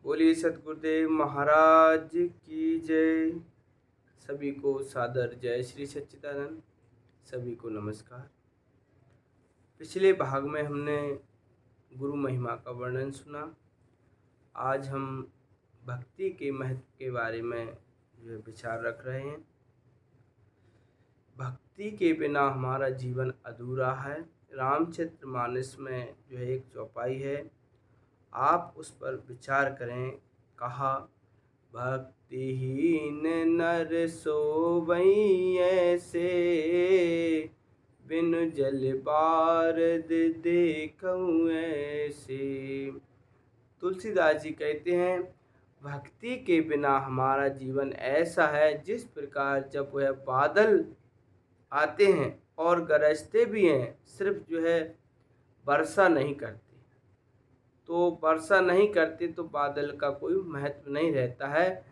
बोलिए सतगुरुदेव महाराज की जय। सभी को सादर जय श्री सच्चिदानंद। सभी को नमस्कार। पिछले भाग में हमने गुरु महिमा का वर्णन सुना। आज हम भक्ति के महत्व के बारे में जो विचार रख रहे हैं। भक्ति के बिना हमारा जीवन अधूरा है। रामचरितमानस में जो है एक चौपाई है, आप उस पर विचार करें। कहा, भक्तिहीन नर सोवई ऐसे, बिनु जल बारद देखऊं ऐसे। तुलसीदास जी कहते हैं, भक्ति के बिना हमारा जीवन ऐसा है जिस प्रकार जब वह बादल आते हैं और गरजते भी हैं, सिर्फ जो है वर्षा नहीं करते। तो वर्षा नहीं करते तो बादल का कोई महत्व नहीं रहता है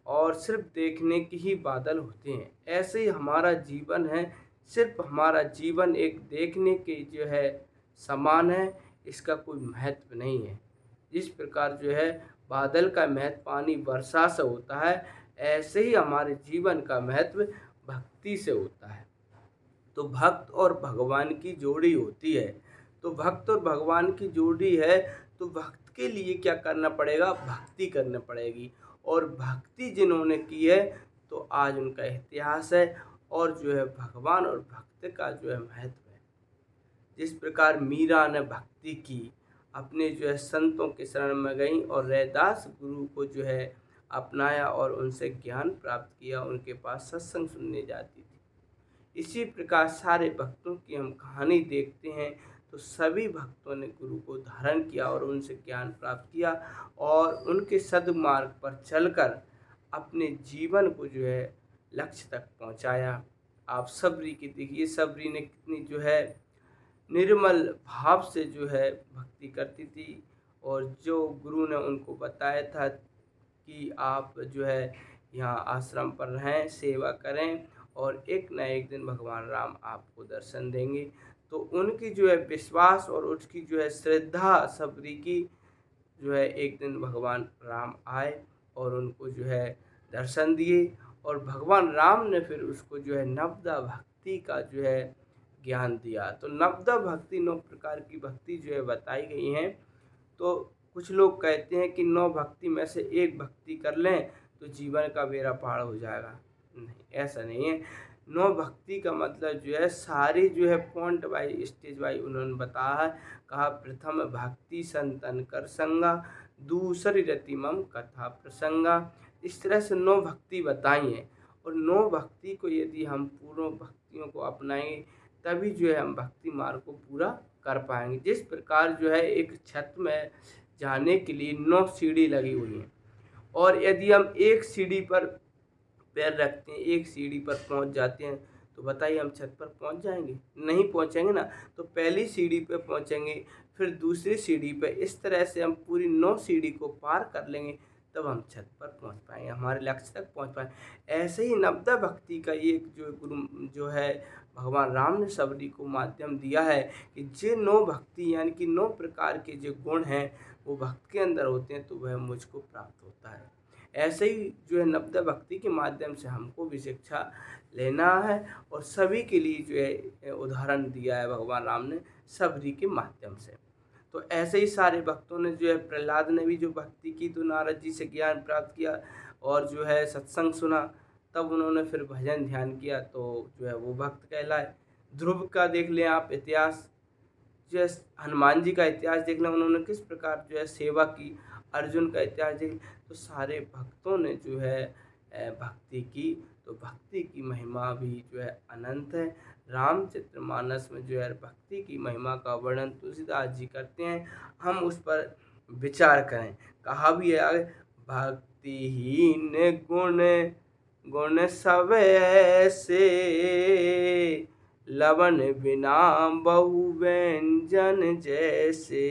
और सिर्फ देखने की ही बादल होते हैं। ऐसे ही हमारा जीवन है, सिर्फ हमारा जीवन एक देखने के जो है समान है, इसका कोई महत्व नहीं है। जिस प्रकार जो है बादल का महत्व पानी वर्षा से होता है, ऐसे ही हमारे जीवन का महत्व भक्ति से होता है। तो भक्त और भगवान की जोड़ी होती है। तो भक्त और भगवान की जोड़ी है, तो भक्त के लिए क्या करना पड़ेगा? भक्ति करनी पड़ेगी। और भक्ति जिन्होंने की है तो आज उनका इतिहास है और जो है भगवान और भक्त का जो है महत्व है। जिस प्रकार मीरा ने भक्ति की, अपने जो है संतों के शरण में गई और रैदास गुरु को जो है अपनाया और उनसे ज्ञान प्राप्त किया, उनके पास सत्संग सुनने जाती थी। इसी प्रकार सारे भक्तों की हम कहानी देखते हैं तो सभी भक्तों ने गुरु को धारण किया और उनसे ज्ञान प्राप्त किया और उनके सद्मार्ग पर चलकर अपने जीवन को जो है लक्ष्य तक पहुंचाया। आप सबरी की देखिए, सबरी ने कितनी जो है निर्मल भाव से जो है भक्ति करती थी और जो गुरु ने उनको बताया था कि आप जो है यहाँ आश्रम पर रहें, सेवा करें और एक न एक दिन भगवान राम आपको दर्शन देंगे। तो उनकी जो है विश्वास और उसकी जो है श्रद्धा सबरी की जो है एक दिन भगवान राम आए और उनको जो है दर्शन दिए और भगवान राम ने फिर उसको जो है नवदा भक्ति का जो है ज्ञान दिया। तो नवदा भक्ति 9 प्रकार की भक्ति जो है बताई गई हैं। तो कुछ लोग कहते हैं कि 9 भक्ति में से एक भक्ति कर लें तो जीवन का बेड़ा पार हो जाएगा। नहीं, ऐसा नहीं है। 9 भक्ति का मतलब जो है सारी जो है पॉइंट वाइज स्टेज वाइज उन्होंने बताया है। कहा, प्रथम भक्ति संतन कर संगा, दूसरी रति मम कथा प्रसंगा। इस तरह से 9 भक्ति बताई हैं और 9 भक्ति को यदि हम पूर्ण भक्तियों को अपनाएंगे तभी जो है हम भक्ति मार्ग को पूरा कर पाएंगे। जिस प्रकार जो है एक छत में जाने के लिए 9 सीढ़ी लगी हुई हैं और यदि हम एक सीढ़ी पर पैर रखते हैं, एक सीढ़ी पर पहुंच जाते हैं, तो बताइए हम छत पर पहुंच जाएंगे? नहीं पहुंचेंगे ना। तो पहली सीढ़ी पे पहुंचेंगे, फिर दूसरी सीढ़ी पे, इस तरह से हम पूरी 9 सीढ़ी को पार कर लेंगे, तब हम छत पर पहुंच पाएंगे, हमारे लक्ष्य तक पहुंच पाएंगे। ऐसे ही नवदा भक्ति का एक जो गुरु जो है भगवान राम ने सबरी को माध्यम दिया है कि जे 9 भक्ति यानी कि 9 प्रकार के जो गुण हैं वो भक्त के अंदर होते हैं, तो वह मुझको प्राप्त होता है। ऐसे ही जो है नवदा भक्ति के माध्यम से हमको भी शिक्षा लेना है और सभी के लिए जो है उदाहरण दिया है भगवान राम ने सबरी के माध्यम से। तो ऐसे ही सारे भक्तों ने जो है, प्रहलाद ने भी जो भक्ति की तो नारद जी से ज्ञान प्राप्त किया और जो है सत्संग सुना, तब उन्होंने फिर भजन ध्यान किया तो जो है वो भक्त कहलाए। ध्रुव का देख लें आप इतिहास, जो है हनुमान जी का इतिहास देख लें, उन्होंने किस प्रकार जो है सेवा की। अर्जुन का इतिहास देख, तो सारे भक्तों ने जो है भक्ति की। तो भक्ति की महिमा भी जो है अनंत है। रामचरितमानस में जो है भक्ति की महिमा का वर्णन तुलसीदास जी करते हैं, हम उस पर विचार करें। कहा भी है आगे, भक्तिहीन गुण गुण सब ऐसे, लवन बिना बहु व्यंजन जैसे।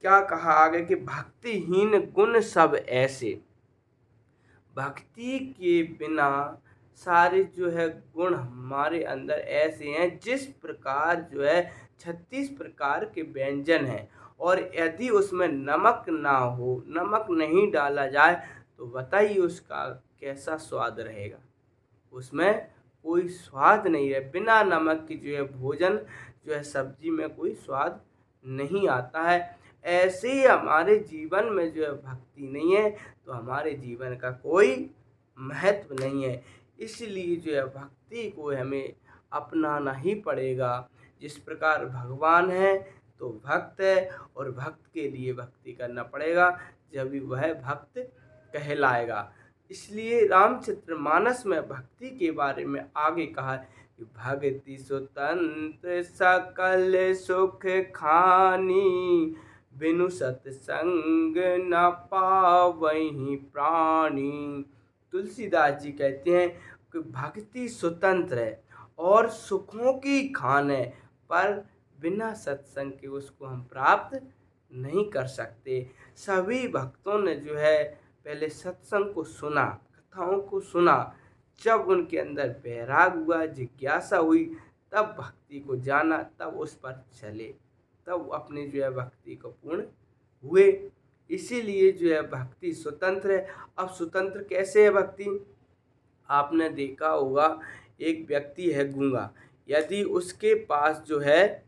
क्या कहा आगे कि भक्तिहीन गुण सब ऐसे, भक्ति के बिना सारे जो है गुण हमारे अंदर ऐसे हैं जिस प्रकार जो है 36 प्रकार के व्यंजन हैं और यदि उसमें नमक ना हो, नमक नहीं डाला जाए, तो बताइए उसका कैसा स्वाद रहेगा। उसमें कोई स्वाद नहीं है। बिना नमक की जो है भोजन जो है सब्जी में कोई स्वाद नहीं आता है। ऐसे ही हमारे जीवन में जो है भक्ति नहीं है तो हमारे जीवन का कोई महत्व नहीं है। इसलिए जो है भक्ति को हमें अपनाना ही पड़ेगा। जिस प्रकार भगवान है तो भक्त है, और भक्त के लिए भक्ति करना पड़ेगा, जब वह भक्त कहलाएगा। इसलिए रामचरितमानस में भक्ति के बारे में आगे कहा है कि भक्ति स्वतंत्र सकल सुख खानी, बिनु सत्संग न पावहीं प्राणी। तुलसीदास जी कहते हैं कि भक्ति स्वतंत्र है और सुखों की खान है, पर बिना सत्संग के उसको हम प्राप्त नहीं कर सकते। सभी भक्तों ने जो है पहले सत्संग को सुना, कथाओं को सुना। जब उनके अंदर वैराग हुआ, जिज्ञासा हुई, तब भक्ति को जाना, तब उस पर चले, तब अपनी जो है भक्ति को पूर्ण हुए। इसीलिए जो है भक्ति स्वतंत्र है। अब स्वतंत्र कैसे है भक्ति? आपने देखा होगा एक व्यक्ति है गूंगा, यदि उसके पास जो है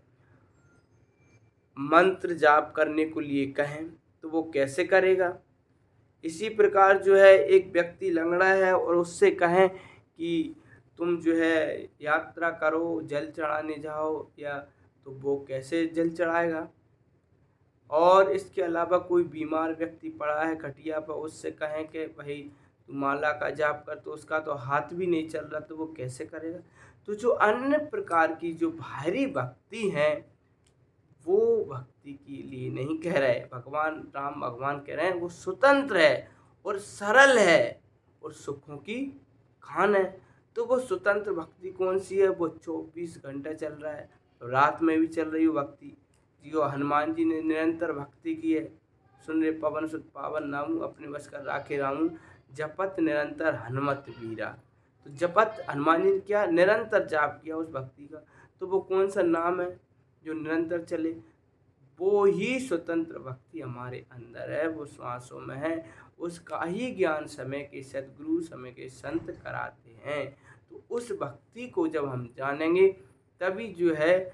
मंत्र जाप करने को लिए कहें तो वो कैसे करेगा? इसी प्रकार जो है एक व्यक्ति लंगड़ा है और उससे कहें कि तुम जो है यात्रा करो, जल चढ़ाने जाओ, या तो वो कैसे जल चढ़ाएगा? और इसके अलावा कोई बीमार व्यक्ति पड़ा है खटिया पर, उससे कहें कि भाई तू माला का जाप कर, तो उसका तो हाथ भी नहीं चल रहा, तो वो कैसे करेगा? तो जो अन्य प्रकार की जो बाहरी भक्ति है वो भक्ति के लिए नहीं कह रहे। भगवान राम भगवान कह रहे हैं वो स्वतंत्र है और सरल है और सुखों की खान है। तो वो स्वतंत्र भक्ति कौन सी है? वो 24 घंटा चल रहा है, तो रात में भी चल रही हो भक्ति। जो हनुमान जी ने निरंतर भक्ति की है, सुन रे पवन सुत पावन नामू, अपने बस कर राखे रामू, जपत निरंतर हनुमत वीरा। तो जपत हनुमान जी ने क्या निरंतर जाप किया उस भक्ति का, तो वो कौन सा नाम है जो निरंतर चले? वो ही स्वतंत्र भक्ति हमारे अंदर है, वो श्वासों में है। उसका ही ज्ञान समय के सद्गुरु, समय के संत कराते हैं। तो उस भक्ति को जब हम जानेंगे तभी जो है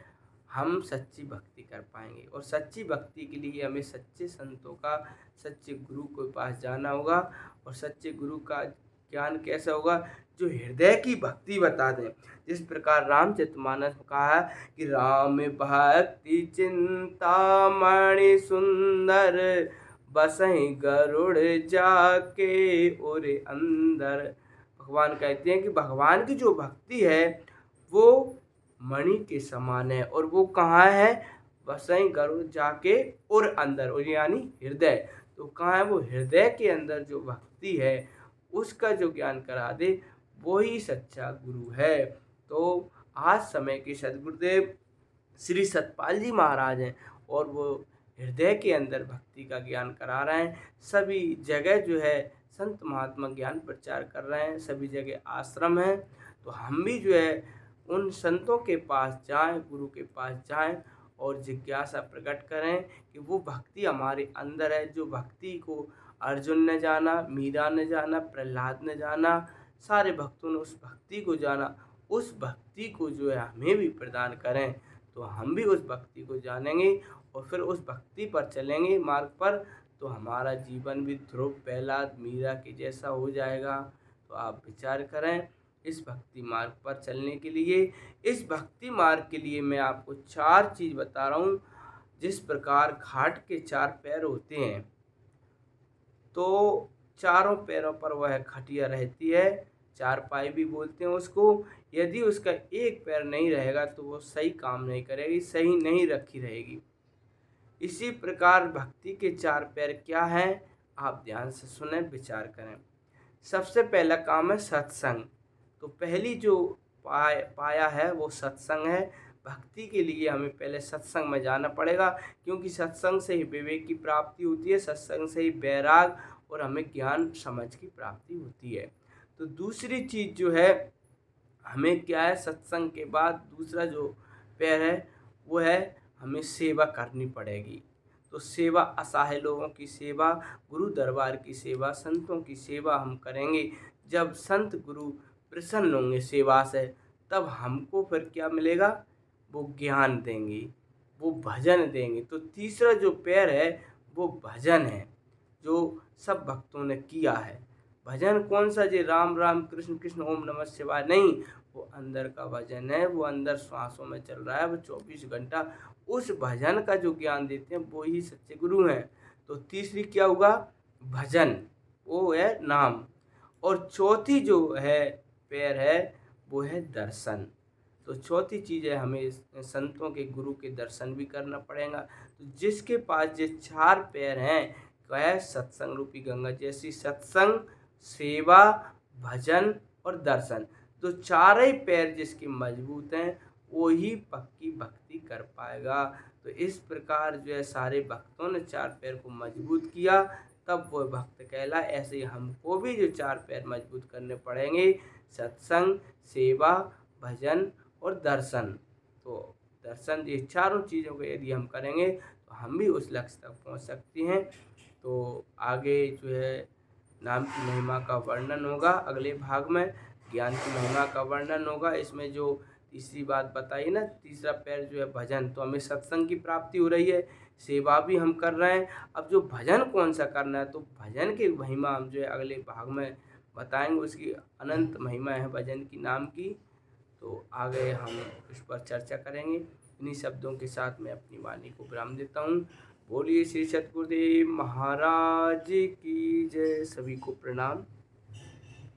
हम सच्ची भक्ति कर पाएंगे। और सच्ची भक्ति के लिए हमें सच्चे संतों का, सच्चे गुरु के पास जाना होगा। और सच्चे गुरु का ज्ञान कैसा होगा? जो हृदय की भक्ति बता दें। जिस प्रकार रामचरितमानस में कहा है कि राम भक्ति चिंतामणि सुंदर, बसहि गरुड़ जाके उर अंदर। भगवान कहते हैं कि भगवान की जो भक्ति है वो मणि के समान है, और वो कहाँ है? बसई गरुड़ जाके और अंदर, और यानी हृदय। तो कहाँ है? वो हृदय के अंदर जो भक्ति है उसका जो ज्ञान करा दे वो ही सच्चा गुरु है। तो आज समय के सद्गुरुदेव श्री सतपाल जी महाराज हैं, और वो हृदय के अंदर भक्ति का ज्ञान करा रहे हैं। सभी जगह जो है संत महात्मा ज्ञान प्रचार कर रहे हैं, सभी जगह आश्रम हैं। तो हम भी जो है उन संतों के पास जाएं, गुरु के पास जाएं और जिज्ञासा प्रकट करें कि वो भक्ति हमारे अंदर है। जो भक्ति को अर्जुन ने जाना, मीरा ने जाना, प्रहलाद ने जाना, सारे भक्तों ने उस भक्ति को जाना, उस भक्ति को जो है हमें भी प्रदान करें। तो हम भी उस भक्ति को जानेंगे और फिर उस भक्ति पर चलेंगे मार्ग पर, तो हमारा जीवन भी ध्रुव, प्रहलाद, मीरा के जैसा हो जाएगा। तो आप विचार करें इस भक्ति मार्ग पर चलने के लिए। इस भक्ति मार्ग के लिए मैं आपको 4 चीज़ बता रहा हूँ। जिस प्रकार घाट के 4 पैर होते हैं, तो चारों पैरों पर वह खटिया रहती है, चारपाई भी बोलते हैं उसको। यदि उसका एक पैर नहीं रहेगा तो वो सही काम नहीं करेगी, सही नहीं रखी रहेगी। इसी प्रकार भक्ति के 4 पैर क्या हैं? आप ध्यान से सुने, विचार करें। सबसे पहला काम है सत्संग। तो पहली जो पाया है वो सत्संग है। भक्ति के लिए हमें पहले सत्संग में जाना पड़ेगा, क्योंकि सत्संग से ही विवेक की प्राप्ति होती है, सत्संग से ही वैराग और हमें ज्ञान समझ की प्राप्ति होती है। तो दूसरी चीज़ जो है हमें क्या है, सत्संग के बाद दूसरा जो पैर है वो है हमें सेवा करनी पड़ेगी। तो सेवा, असहाय लोगों की सेवा, गुरु दरबार की सेवा, संतों की सेवा हम करेंगे। जब संत गुरु प्रसन्न होंगे सेवा से, तब हमको फिर क्या मिलेगा? वो ज्ञान देंगे, वो भजन देंगे। तो तीसरा जो पैर है वो भजन है, जो सब भक्तों ने किया है। भजन कौन सा? जी राम राम कृष्ण कृष्ण ओम नमः शिवाय नहीं, वो अंदर का भजन है, वो अंदर श्वासों में चल रहा है, वो 24 घंटा उस भजन का जो ज्ञान देते हैं वो ही सच्चे गुरु हैं। तो तीसरी क्या हुआ? भजन, वो है नाम। और चौथी जो है पैर है वो है दर्शन। तो चौथी चीज़ है, हमें संतों के गुरु के दर्शन भी करना पड़ेगा। तो जिसके पास ये 4 पैर हैं, क्या है? सत्संग रूपी गंगा जैसी सत्संग, सेवा, भजन और दर्शन। तो चारों ही पैर जिसके मजबूत हैं वो ही पक्की भक्ति कर पाएगा। तो इस प्रकार जो है सारे भक्तों ने 4 पैर को मजबूत किया, तब वो भक्त कहलाए। ऐसे ही हमको भी जो 4 पैर मजबूत करने पड़ेंगे, सत्संग, सेवा, भजन और दर्शन। तो दर्शन, ये चारों चीज़ों को यदि हम करेंगे तो हम भी उस लक्ष्य तक पहुंच सकते हैं। तो आगे जो है नाम की महिमा का वर्णन होगा अगले भाग में, ज्ञान की महिमा का वर्णन होगा। इसमें जो तीसरी बात बताई ना, तीसरा पैर जो है भजन, तो हमें सत्संग की प्राप्ति हो रही है, सेवा भी हम कर रहे हैं। अब जो भजन कौन सा करना है, तो भजन की महिमा हम जो है अगले भाग में बताएंगे। उसकी अनंत महिमा है भजन की, नाम की। तो आगे हम उस पर चर्चा करेंगे। इन्हीं शब्दों के साथ मैं अपनी वाणी को विराम देता हूँ। बोलिए श्री सतगुरुदेव महाराज की जय। सभी को प्रणाम।